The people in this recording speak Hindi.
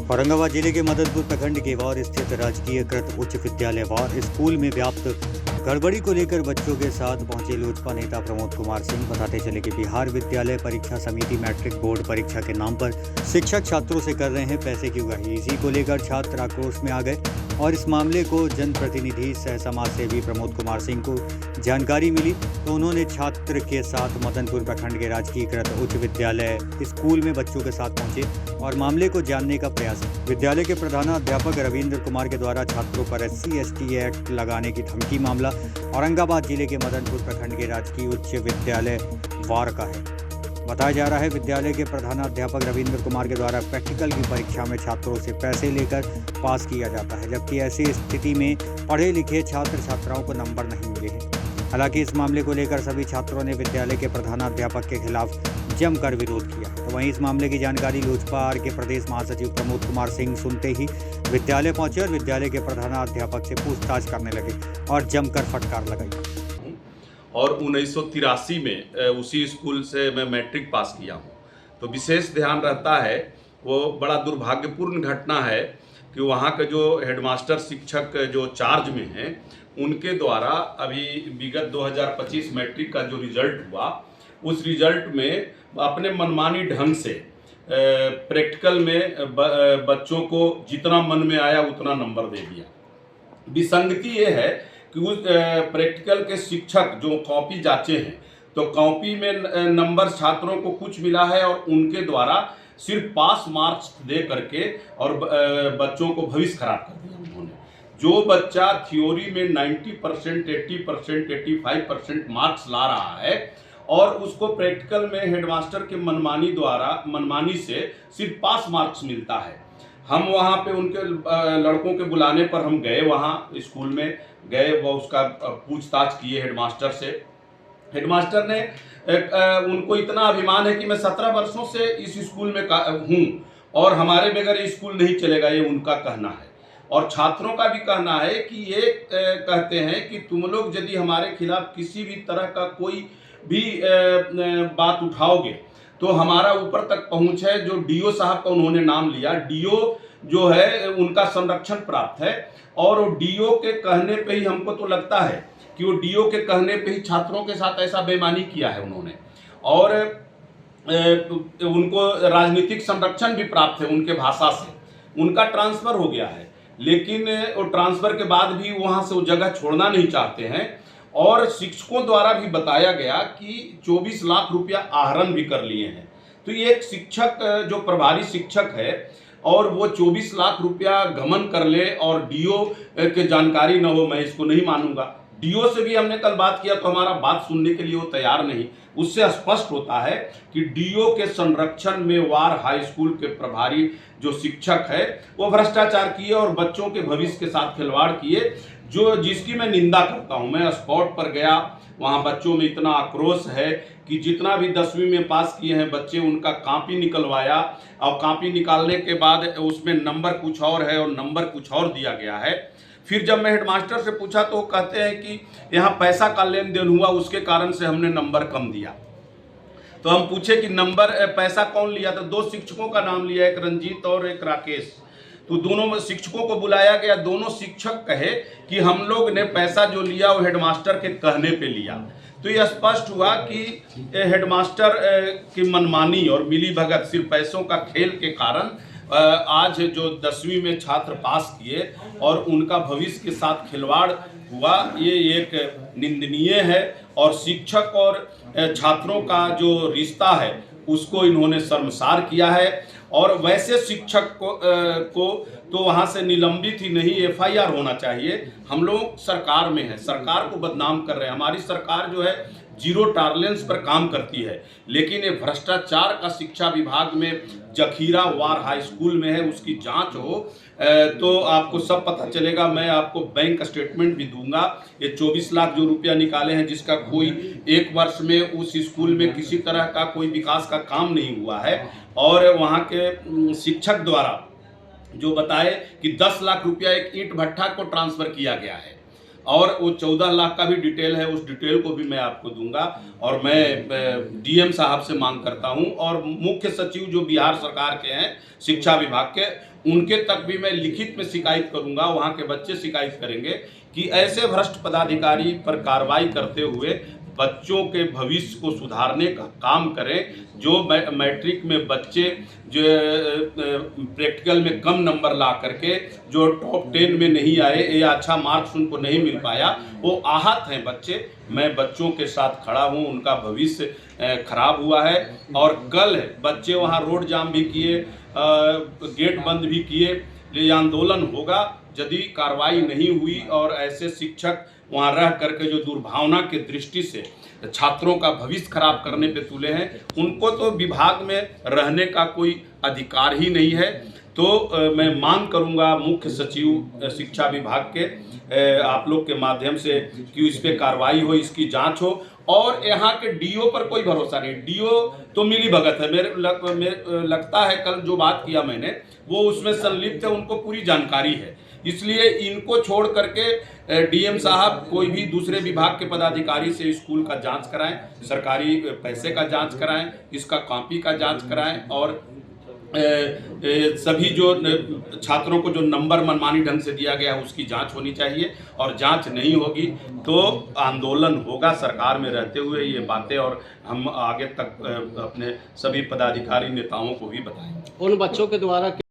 औरंगाबाद जिले के मदनपुर प्रखंड के वार स्थित राजकीयकृत उच्च विद्यालय वार स्कूल में व्याप्त गड़बड़ी को लेकर बच्चों के साथ पहुंचे लोजपा नेता प्रमोद कुमार सिंह बताते चले कि बिहार विद्यालय परीक्षा समिति मैट्रिक बोर्ड परीक्षा के नाम पर शिक्षक छात्रों से कर रहे हैं पैसे की उगाही। इसी को लेकर छात्र आक्रोश में आ गए और इस मामले को जनप्रतिनिधि सह समाज सेवी प्रमोद कुमार सिंह को जानकारी मिली तो उन्होंने छात्र के साथ मदनपुर प्रखंड के राजकीयकृत उच्च विद्यालय स्कूल में बच्चों के साथ पहुंचे और मामले को जानने का प्रयास किया। विद्यालय के प्रधानाध्यापक रविंद्र कुमार के द्वारा छात्रों पर SC/ST एक्ट लगाने की धमकी मामला औरंगाबाद जिले के मदनपुर प्रखंड के राजकीय उच्च विद्यालय वार का है। बताया जा रहा है विद्यालय के प्रधानाध्यापक रविंद्र कुमार के द्वारा प्रैक्टिकल की परीक्षा में छात्रों से पैसे लेकर पास किया जाता है, जबकि ऐसी स्थिति में पढ़े लिखे छात्र छात्राओं को नंबर नहीं मिले हैं। हालांकि इस मामले को लेकर सभी छात्रों ने विद्यालय के प्रधानाध्यापक के खिलाफ जमकर विरोध किया। तो वहीं इस मामले की जानकारी लोजपा के प्रदेश महासचिव प्रमोद कुमार सिंह सुनते ही विद्यालय पहुंचे और विद्यालय के प्रधानाध्यापक से पूछताछ करने लगे और जमकर फटकार लगाई। और 1983 में उसी स्कूल से मैं मैट्रिक पास किया हूँ, तो विशेष ध्यान रहता है। वो बड़ा दुर्भाग्यपूर्ण घटना है कि वहाँ के जो हेडमास्टर शिक्षक जो चार्ज में हैं उनके द्वारा अभी विगत 2025 मैट्रिक का जो रिजल्ट हुआ, उस रिजल्ट में अपने मनमानी ढंग से प्रैक्टिकल में बच्चों को जितना मन में आया उतना नंबर दे दिया। विसंगति ये है कि उस प्रैक्टिकल के शिक्षक जो कॉपी जांचे हैं तो कॉपी में नंबर छात्रों को कुछ मिला है और उनके द्वारा सिर्फ पास मार्क्स दे करके और बच्चों को भविष्य खराब कर दिया उन्होंने। जो बच्चा थ्योरी में 90%, 80%, 85% मार्क्स ला रहा है और उसको प्रैक्टिकल में हेडमास्टर के मनमानी से सिर्फ पास मार्क्स मिलता है। हम वहाँ पे उनके लड़कों के बुलाने पर हम गए, वहाँ स्कूल में गए, वो उसका पूछताछ किए हेडमास्टर से। हेडमास्टर ने उनको इतना अभिमान है कि मैं 17 वर्षों से इस स्कूल में हूँ और हमारे बगैर ये स्कूल नहीं चलेगा, ये उनका कहना है। और छात्रों का भी कहना है कि ये कहते हैं कि तुम लोग यदि हमारे खिलाफ किसी भी तरह का कोई भी बात उठाओगे तो हमारा ऊपर तक पहुंच है। जो DO साहब का उन्होंने नाम लिया, DO जो है उनका संरक्षण प्राप्त है और DO के कहने पे ही हमको तो लगता है कि वो DO के कहने पे ही छात्रों के साथ ऐसा बेईमानी किया है उन्होंने। और उनको राजनीतिक संरक्षण भी प्राप्त है, उनके भाषा से उनका ट्रांसफ़र हो गया है, लेकिन वो ट्रांसफ़र के बाद भी वहाँ से वो जगह छोड़ना नहीं चाहते हैं। और शिक्षकों द्वारा भी बताया गया कि 24 लाख रुपया आहरण भी कर लिए हैं। तो ये एक शिक्षक जो प्रभारी शिक्षक है और वो 24 लाख रुपया गमन कर ले और DO के जानकारी न हो, मैं इसको नहीं मानूंगा। DO से भी हमने कल बात किया तो हमारा बात सुनने के लिए वो तैयार नहीं। उससे स्पष्ट होता है कि DO के संरक्षण में वार हाई स्कूल के प्रभारी जो शिक्षक है वो भ्रष्टाचार किए और बच्चों के भविष्य के साथ खिलवाड़ किए, जिसकी मैं निंदा करता हूं। मैं स्पॉट पर गया, वहां बच्चों में इतना आक्रोश है कि जितना भी 10वीं में पास किए हैं बच्चे, उनका कॉपी निकलवाया और कॉपी निकालने के बाद उसमें नंबर कुछ और है और नंबर कुछ और दिया गया है। फिर जब मैं हेडमास्टर से पूछा तो वो कहते हैं कि यहाँ पैसा का लेन देन हुआ, उसके कारण से हमने नंबर कम दिया। तो हम पूछे कि पैसा कौन लिया, तो 2 शिक्षकों का नाम लिया, एक रंजीत और एक राकेश। तो दोनों शिक्षकों को बुलाया गया, दोनों शिक्षक कहे कि हम लोग ने पैसा जो लिया वो हेडमास्टर के कहने पे लिया। तो ये स्पष्ट हुआ कि हेडमास्टर की मनमानी और मिलीभगत, सिर्फ पैसों का खेल के कारण आज जो 10वीं में छात्र पास किए और उनका भविष्य के साथ खिलवाड़ हुआ, ये एक निंदनीय है। और शिक्षक और छात्रों का जो रिश्ता है उसको इन्होंने शर्मसार किया है। और वैसे शिक्षक को तो वहाँ से निलंबित ही नहीं, FIR होना चाहिए। हम लोग सरकार में हैं, सरकार को बदनाम कर रहे हैं। हमारी सरकार जो है जीरो टॉलरेंस पर काम करती है, लेकिन ये भ्रष्टाचार का शिक्षा विभाग में जखीरा वार हाई स्कूल में है, उसकी जांच हो तो आपको सब पता चलेगा। मैं आपको बैंक स्टेटमेंट भी दूंगा। ये 24 लाख जो रुपया निकाले हैं, जिसका कोई 1 वर्ष में उस स्कूल में किसी तरह का कोई विकास का काम नहीं हुआ है। और वहाँ के शिक्षक द्वारा जो बताए कि 10 लाख रुपया एक ईंट भट्ठा को ट्रांसफ़र किया गया है। और वो 14 लाख का भी डिटेल है, उस डिटेल को भी मैं आपको दूंगा। और मैं डीएम साहब से मांग करता हूं और मुख्य सचिव जो बिहार सरकार के हैं शिक्षा विभाग के, उनके तक भी मैं लिखित में शिकायत करूंगा। वहां के बच्चे शिकायत करेंगे कि ऐसे भ्रष्ट पदाधिकारी पर कार्रवाई करते हुए बच्चों के भविष्य को सुधारने का काम करें। जो मैट्रिक में बच्चे जो प्रैक्टिकल में कम नंबर ला करके जो टॉप 10 में नहीं आए या अच्छा मार्क्स उनको नहीं मिल पाया, वो आहत हैं बच्चे। मैं बच्चों के साथ खड़ा हूं, उनका भविष्य खराब हुआ है। और कल बच्चे वहां रोड जाम भी किए, गेट बंद भी किए। ये आंदोलन होगा यदि कार्रवाई नहीं हुई और ऐसे शिक्षक वहाँ रह करके जो दुर्भावना के दृष्टि से छात्रों का भविष्य खराब करने पे तुले हैं, उनको तो विभाग में रहने का कोई अधिकार ही नहीं है। तो मैं मांग करूंगा मुख्य सचिव शिक्षा विभाग के आप लोग के माध्यम से कि इस पे कार्रवाई हो, इसकी जांच हो। और यहाँ के डीओ पर कोई भरोसा नहीं, डीओ तो मिली भगत है। मेरे लगता है कल जो बात किया मैंने वो उसमें संलिप्त है, उनको पूरी जानकारी है। इसलिए इनको छोड़ करके डीएम साहब कोई भी दूसरे विभाग के पदाधिकारी से स्कूल का जांच कराएं, सरकारी पैसे का जांच कराएं, इसका कॉपी का जांच कराएं और सभी जो छात्रों को जो नंबर मनमानी ढंग से दिया गया है उसकी जांच होनी चाहिए। और जांच नहीं होगी तो आंदोलन होगा सरकार में रहते हुए ये बातें, और हम आगे तक अपने सभी पदाधिकारी नेताओं को भी बताएंगे। उन बच्चों के द्वारा